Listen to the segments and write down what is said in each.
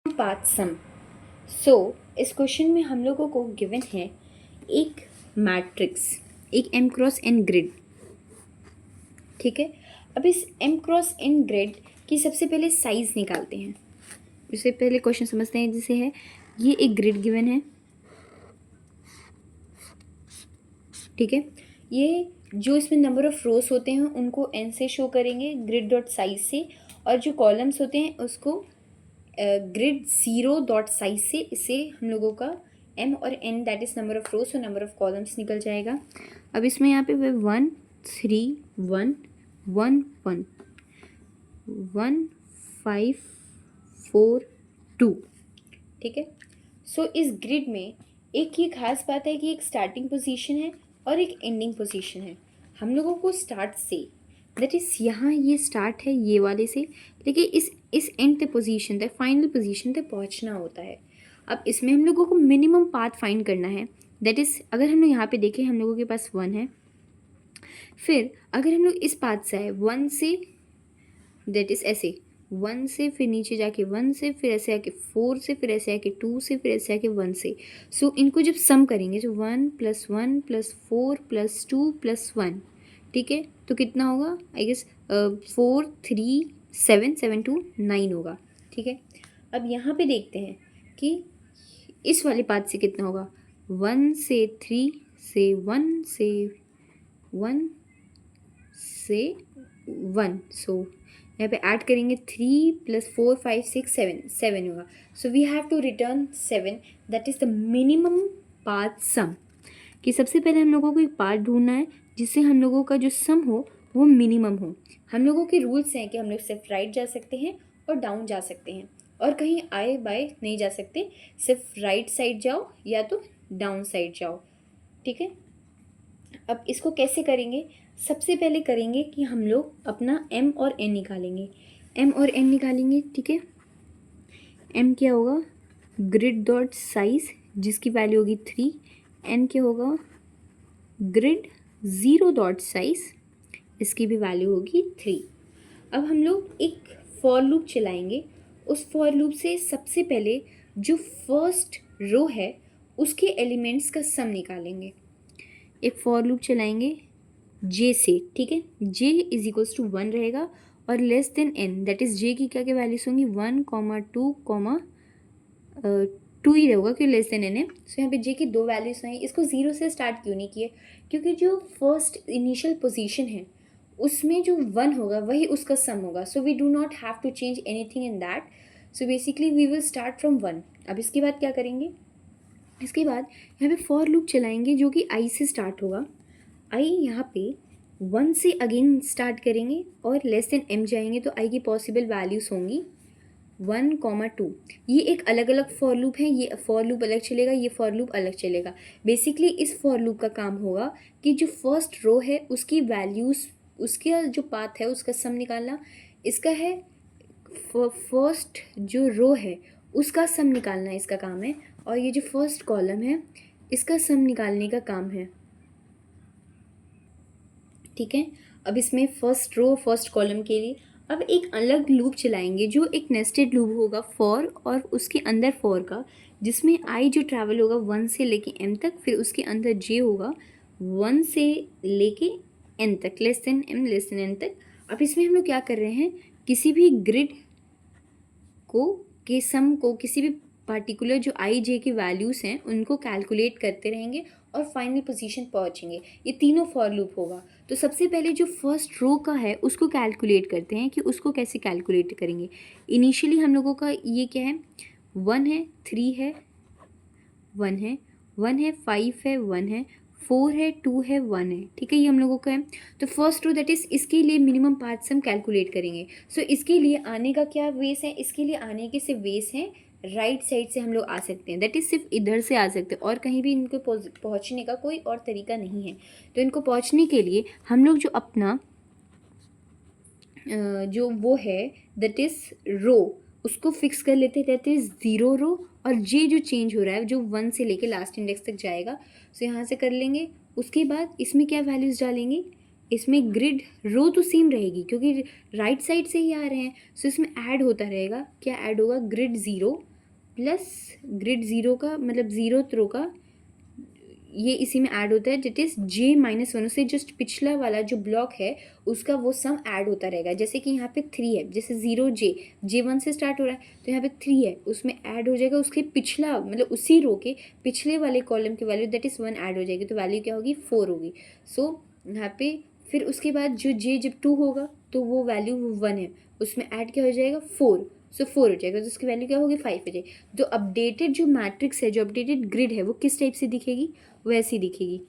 Path sum. सो इस question में हम लोगों को गिवन है एक मैट्रिक्स, एक m क्रॉस n ग्रिड। ठीक है, अब इस m क्रॉस n ग्रिड की सबसे पहले साइज निकालते हैं। इससे पहले क्वेश्चन समझते हैं, जिसे है ये एक ग्रिड गिवन है। ठीक है, ये जो इसमें नंबर ऑफ रोज होते हैं उनको n से शो करेंगे ग्रिड डॉट साइज से, और जो कॉलम्स होते हैं उसको ग्रिड जीरो डॉट साइज से। इससे हम लोगों का m और n that is number of रोज और नंबर ऑफ कॉलम्स निकल जाएगा। अब इसमें यहाँ पे 1 3 1 1 1 1 5 4 2। ठीक है, सो इस ग्रिड में एक ये खास बात है कि एक स्टार्टिंग पोजीशन है और एक एंडिंग पोजीशन है। हम लोगों को स्टार्ट से, दैट इज यहाँ ये स्टार्ट है ये वाले से, लेकिन इस एंड तक पोजीशन तक, फाइनल पोजीशन तक पहुँचना होता है। अब इसमें हम लोगों को मिनिमम पाथ फाइंड करना है। दैट इज़ अगर हम लोग यहाँ पे देखें, हम लोगों के पास 1 है। फिर अगर हम लोग इस पाथ से आए 1 से, दैट इज़ ऐसे 1 से, फिर नीचे जाके 1 से, फिर ऐसे आके 4 से, फिर ऐसे आके 2 से, फिर ऐसे आके 1 से। सो इनको जब सम करेंगे तो 1 + 1 + 4 + 2 + 1। ठीक है, तो कितना होगा? आई गेस 4 3 7 7 2 9 होगा। ठीक है, अब यहाँ पे देखते हैं कि इस वाले पाथ से कितना होगा। 1 से 3 से 1 से 1 से 1। सो यहाँ पे ऐड करेंगे 3 + 4 5 6 7 7 होगा। So we have to return 7, that is the minimum path sum. कि सबसे पहले हम लोगों को एक पाथ ढूंढना है जिससे हम लोगों का जो सम हो वो मिनिमम हो। हम लोगों के रूल्स हैं कि हम लोग सिर्फ राइट जा सकते हैं और डाउन जा सकते हैं, और कहीं आए बाय नहीं जा सकते। सिर्फ राइट साइड जाओ या तो डाउन साइड जाओ। ठीक है, अब इसको कैसे करेंगे? सबसे पहले करेंगे कि हम लोग अपना m और n निकालेंगे। m और n निकालेंगे। ठीक है, m क्या होगा? ग्रिड डॉट साइज, जिसकी वैल्यू होगी 3। n क्या होगा? ग्रिड ज़ीरो डॉट साइज, इसकी भी वैल्यू होगी 3। अब हम लोग एक फॉर लूप चलाएंगे। उस फॉर लूप से सबसे पहले जो फर्स्ट रो है उसके एलिमेंट्स का सम निकालेंगे। एक फॉर लूप चलाएंगे j से। ठीक है, j = 1 रहेगा और less than n, that is j की क्या क्या वैल्यूज होंगी? 1 2 2 ही रहेगा क्योंकि लेस देन n है। सो यहाँ पे j की 2 वैल्यूज हैं। इसको 0 से स्टार्ट क्यों नहीं किए? क्योंकि जो फर्स्ट इनिशियल पोजीशन है उसमें जो 1 होगा वही उसका सम होगा। So we do not have to change anything in that. So basically we will start from 1। अब इसके बाद क्या करेंगे? इसके बाद यहाँ पे फॉर लूप चलाएंगे जो कि i से स्टार्ट होगा। i यहाँ पे 1 से अगेन स्टार्ट करेंगे और लेस देन m जाएंगे तो i की पॉसिबल वैल्यूज होंगी 1 2। ये एक अलग अलग फॉर लूप है, ये फॉर लूप अलग चलेगा, ये फॉर लूप अलग चलेगा। बेसिकली इस फॉर लूप का काम होगा कि जो फर्स्ट रो है उसकी वैल्यूज, उसका जो पाथ है उसका सम निकालना। इसका है फर्स्ट जो रो है उसका सम निकालना इसका काम है, और ये जो फर्स्ट कॉलम है इसका सम निकालने का काम है। ठीक है, अब इसमें फर्स्ट रो फर्स्ट कॉलम के लिए अब एक अलग लूप चलाएंगे जो एक नेस्टेड लूप होगा फॉर और उसके अंदर फॉर का, जिसमें आई जो ट्रैवल होगा 1 से लेके m तक, फिर उसके अंदर j होगा 1 से लेके n तक, less than m less than n तक। अब इसमें हम लोग क्या कर रहे हैं? किसी भी ग्रिड को के सम को, किसी भी पार्टिकुलर जो आई जे की वैल्यूज़ हैं उनको कैलकुलेट करते रहेंगे और फाइनल पोजीशन पहुंचेंगे। ये तीनों फॉर लूप होगा। तो सबसे पहले जो फर्स्ट रो का है उसको कैलकुलेट करते हैं कि उसको कैसे कैलकुलेट करेंगे। इनिशियली हम लोगों का ये क्या है? 1 है, 3 है, 1 है, 1 है, 5 है, 1 है, 4 है, 2 है, 1 है। ठीक है, ये हम लोगों का है। तो फर्स्ट रो दैट इज इसके लिए मिनिमम पाथ हम कैलकुलेट करेंगे। सो इसके लिए आने का क्या वेस है? इसके लिए आने के सिर्फ वेस हैं राइट साइड से हम लोग आ सकते हैं, दैट इज़ सिर्फ इधर से आ सकते हैं और कहीं भी इनको पहुंचने का कोई और तरीका नहीं है। तो इनको पहुंचने के लिए हम लोग जो अपना जो वो है दैट इज़ रो उसको फिक्स कर लेते हैं, दैट इज़ ज़ीरो रो, और जे जो चेंज हो रहा है जो 1 से लेके लास्ट इंडेक्स तक जाएगा। सो यहाँ से कर लेंगे। उसके बाद इसमें क्या वैल्यूज़ डालेंगे? इसमें ग्रिड रो तो सेम रहेगी क्योंकि राइट साइड से ही आ रहे हैं। सो इसमें ऐड होता रहेगा। क्या ऐड होगा? Grid zero plus grid zero का मतलब ज़ीरो रो का ये इसी में ऐड होता है, डेट इज़ j-1, उससे जस्ट पिछला वाला जो ब्लॉक है उसका वो सम ऐड होता रहेगा। जैसे कि यहाँ पे 3 है, जैसे 0 j 1 से स्टार्ट हो रहा है तो यहाँ पे 3 है, उसमें ऐड हो जाएगा उसके पिछला मतलब उसी रो के पिछले वाले कॉलम की वैल्यू दैट इज़ 1 ऐड हो जाएगी, तो वैल्यू क्या होगी 4 होगी। सो यहाँ पे फिर उसके बाद जो j जब 2 होगा तो वो वैल्यू 1 है, उसमें ऐड क्या हो जाएगा 4, सो 4 हो जाएगा, तो उसकी वैल्यू क्या होगी 5 हो जाएगी। तो अपडेटेड जो मैट्रिक्स है, जो अपडेटेड ग्रिड है वो किस टाइप से दिखेगी, वैसी दिखेगी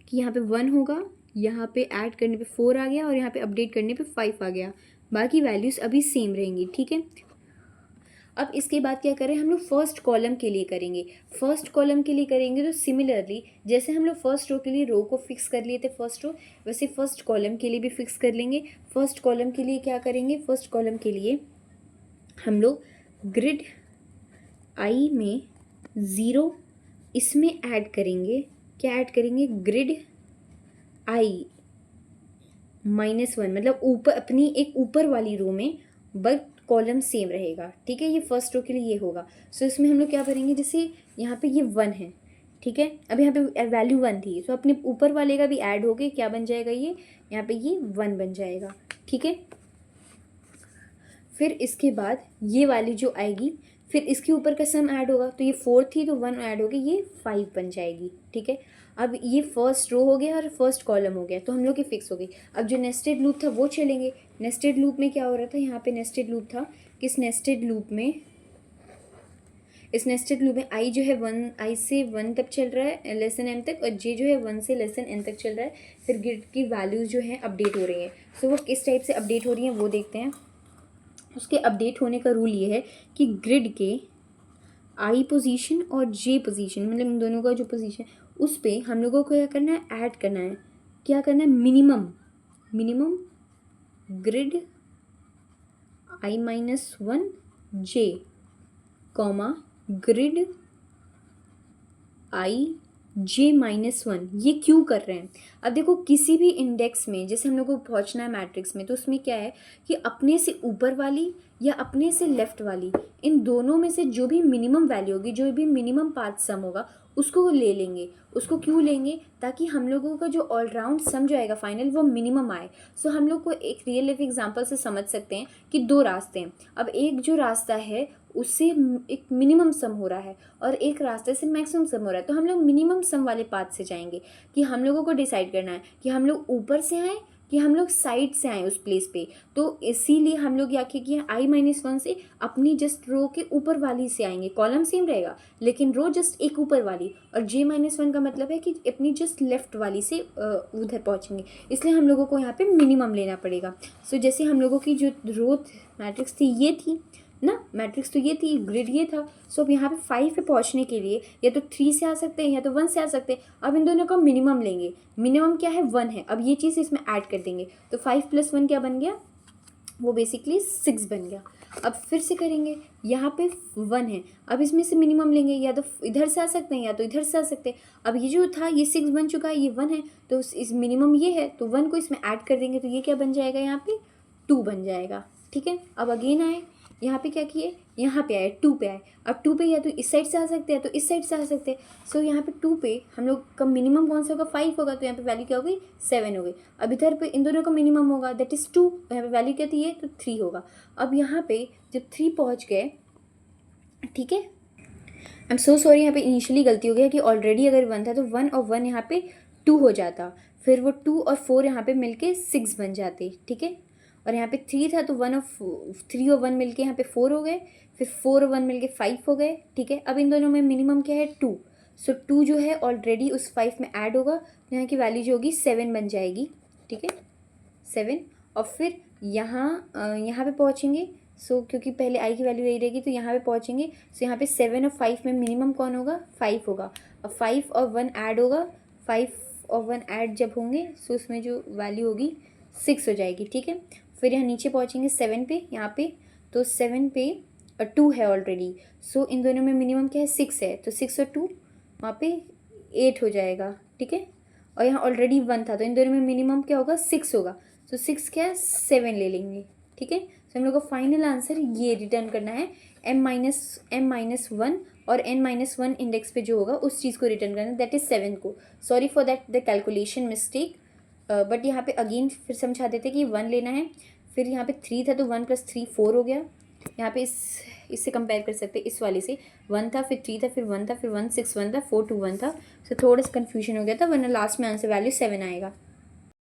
कि यहाँ पे 1 होगा, यहाँ पे ऐड करने पे 4 आ गया और यहाँ पे अपडेट करने पे 5 आ गया, बाकी वैल्यूज़ अभी सेम रहेंगी। ठीक है, अब इसके बाद क्या करें, हम लोग फर्स्ट कॉलम के लिए करेंगे। फर्स्ट कॉलम के लिए करेंगे तो सिमिलरली जैसे हम लोग फर्स्ट रो के लिए रो को फिक्स कर लिए थे फर्स्ट रो, वैसे फर्स्ट कॉलम के लिए भी फिक्स कर लेंगे। फर्स्ट कॉलम के लिए क्या करेंगे, फर्स्ट कॉलम के लिए हम लोग ग्रिड आई में 0 इसमें ऐड करेंगे, क्या ऐड करेंगे, ग्रिड आई -1 मतलब ऊपर अपनी एक ऊपर वाली रो में, बट कॉलम सेम रहेगा। ठीक है, ये फर्स्ट रो के लिए ये होगा। सो इसमें हम लोग क्या करेंगे, जैसे यहाँ पे ये 1 है, ठीक है, अब यहाँ पे वैल्यू 1 थी, तो अपने ऊपर वाले का भी ऐड हो गए, क्या बन जाएगा ये, यहाँ पे ये 1 बन जाएगा। ठीक है, फिर इसके बाद ये वाली जो आएगी फिर इसके ऊपर का सम ऐड होगा, तो ये 4 थी तो 1 ऐड होगी, ये 5 बन जाएगी। ठीक है, अब ये फर्स्ट रो हो गया और फर्स्ट कॉलम हो गया, तो हम लोग की फिक्स हो गई। अब जो नेस्टेड लूप था वो चलेंगे। नेस्टेड लूप में क्या हो रहा था, यहाँ पे नेस्टेड लूप था, किस नेस्टेड लूप में, इस नेस्टेड लूप में आई जो है 1 आई से 1 तक चल रहा है लेस देन m तक, और जे जो है 1 से लेस देन n तक चल रहा है। फिर ग्रिड की वैल्यूज़ जो है अपडेट हो रही हैं। सो वो किस टाइप से अपडेट हो रही हैं वो देखते हैं। उसके अपडेट होने का रूल ये है कि ग्रिड के आई पोजीशन और जे पोजीशन मतलब इन दोनों का जो पोजीशन, उस पे हम लोगों को क्या करना है, ऐड करना है, क्या करना है, minimum grid i-1 j comma grid i-j-1। ये क्यों कर रहे हैं, अब देखो किसी भी इंडेक्स में जैसे हम लोग को पहुंचना है मैट्रिक्स में, तो उसमें क्या है कि अपने से ऊपर वाली या अपने से लेफ्ट वाली, इन दोनों में से जो भी मिनिमम वैल्यू होगी, जो भी मिनिमम पाथ सम होगा उसको ले लेंगे। उसको क्यों लेंगे, ताकि हम लोगों का जो ऑलराउंड सम जो आएगा फाइनल वो मिनिमम आए। सो हम लोग को एक रियल लाइफ एग्जांपल से समझ सकते हैं कि 2 रास्ते हैं। अब एक जो रास्ता है उससे एक मिनिमम सम हो रहा है और एक रास्ते से मैक्सिमम सम हो रहा है, तो हम लोग मिनिमम सम वाले पाथ से जाएंगे। कि हम लोगों को डिसाइड करना है कि हम लोग ऊपर से आए कि हम लोग साइड से आए उस प्लेस पे, तो इसीलिए हम लोग क्या किए i-1 से अपनी जस्ट रो के ऊपर वाली से आएंगे। कॉलम सेम रहेगा लेकिन रो जस्ट एक ऊपर वाली, और j-1 का मतलब है कि अपनी जस्ट लेफ्ट वाली से उधर पहुंचेंगे, इसलिए हम लोगों को यहाँ पे मिनिमम लेना पड़ेगा। सो जैसे हम लोगों की जो रो मैट्रिक्स थी ये थी ना, मैट्रिक्स तो ये थी, ग्रिड ये था। सो अब यहाँ पे 5 पे पहुँचने के लिए या तो 3 से आ सकते हैं या तो 1 से आ सकते हैं। अब इन दोनों का मिनिमम लेंगे, मिनिमम क्या है 1 है, अब ये चीज़ इसमें ऐड कर देंगे, तो 5 + 1 क्या बन गया, वो बेसिकली 6 बन गया। अब फिर से करेंगे, यहाँ पे 1 है, अब इसमें से मिनिमम लेंगे, या तो इधर से आ सकते हैं या तो इधर से आ सकते हैं। अब ये जो था ये 6 बन चुका है, ये 1 है, तो इस मिनिमम ये है तो 1 को इसमें ऐड कर देंगे, तो ये क्या बन जाएगा, यहाँ पे 2 बन जाएगा। ठीक है, अब अगेन आए, यहाँ पे क्या किए, यहाँ पे आए 2 पे आए। अब 2 पे या तो इस साइड से आ सकते हैं तो इस साइड से आ सकते हैं। सो यहाँ पे 2 पे हम लोग का मिनिमम कौन सा होगा, 5 होगा, तो यहाँ पे वैल्यू क्या हो गई 7 हो गई। अब इधर पे इन दोनों का मिनिमम होगा दैट इज़ 2, तो यहाँ पे वैल्यू क्या थी, ये तो 3 होगा। अब यहाँ पे जब 3 पहुँच गए, ठीक है, आई एम सो सॉरी, यहाँ पे इनिशियली गलती हो गया कि ऑलरेडी अगर 1 था तो 1 और 1 यहाँ पे 2 हो जाता, फिर वो 2 और 4 यहाँ पे मिलके 6 बन जाते। ठीक है, और यहाँ पे 3 था तो 3 और 1 मिलके यहाँ पे 4 हो गए, फिर 4 और 1 मिलके 5 हो गए। ठीक है, अब इन दोनों में मिनिमम क्या है 2, सो 2 जो है ऑलरेडी उस 5 में ऐड होगा, तो यहाँ की वैल्यू जो होगी 7 बन जाएगी। ठीक है, 7, और फिर यहाँ यहाँ पे पहुँचेंगे। सो क्योंकि पहले आई की वैल्यू यही रहेगी, तो यहाँ पे पहुँचेंगे। सो यहाँ पे 7 और 5 में मिनिमम कौन होगा, 5 होगा, और 5 और 1 ऐड होगा, 5 और 1 ऐड जब होंगे सो उसमें जो वैल्यू होगी 6 हो जाएगी। ठीक है, फिर यहाँ नीचे पहुँचेंगे 7 पे, यहाँ पे तो 7 पे 2 है ऑलरेडी, सो इन दोनों में मिनिमम क्या है 6 है, तो 6 और 2 वहाँ पे 8 हो जाएगा। ठीक है, और यहाँ ऑलरेडी 1 था तो इन दोनों में मिनिमम क्या होगा 6 होगा, तो 6 क्या है 7 ले लेंगे। ठीक है, तो हम लोग को फाइनल आंसर ये रिटर्न करना है m-1 और n-1 इंडेक्स पे जो होगा उस चीज़ को रिटर्न करना, दैट इज़ 7 को. Sorry for that the calculation mistake. But यहाँ पे अगेन फिर समझा देते कि 1 लेना है, फिर यहाँ पे 3 था तो 1 + 3 4 हो गया. यहाँ पे इससे कंपेयर कर सकते हैं इस वाले से. 1 था, फिर 3 था, फिर 1 था, फिर 1 6 1 था, 4 2 1 था. सो थोड़ा सा कन्फ्यूजन हो गया था, वरना लास्ट में आंसर वैल्यू 7 आएगा.